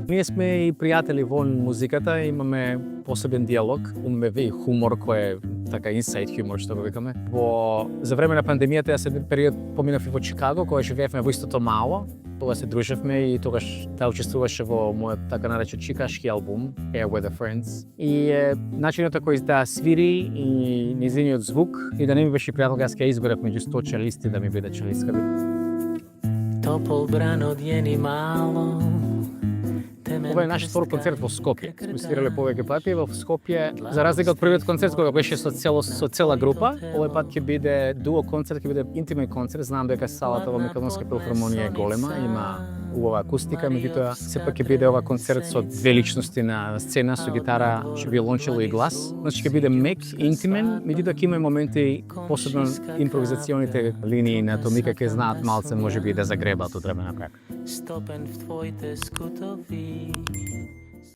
Ние сме и пријатели во музиката, имаме посебен диалог, имаме и хумор кој е така инсайд хумор што го викаме. За време на пандемијата јас еден период поминав и во Чикаго, кога живеевме во истото мало. Тогаш се дружевме и тогаш таа учествуваше во мојот така наречен чикашки албум Air with the Friends. И начинот на кој таа свири и низиниот звук и да не ми беше пријател, јас ќе изберав меѓу 100 челисти да ми биде челистка. Топол брано дјени мало. Ова е нашиот втор концерт во Скопје. Сме свирале повеќе пати во Скопје. За разлика од првиот концерт кога беше со цела група, овој пат ќе биде дуо концерт, ќе биде интимен концерт. Знам дека салата во Македонска филхармонија е голема, има убава акустика, меѓутоа сепак ќе биде ова концерт со две личности на сцена, со гитара, виолончело и глас. Значи ќе биде мек, интимен, меѓутоа ќе има моменти, посебно импровизационите линии на Томика ќе знаат малце можеби да загребаат од време напред. Стопен в твоите скутови.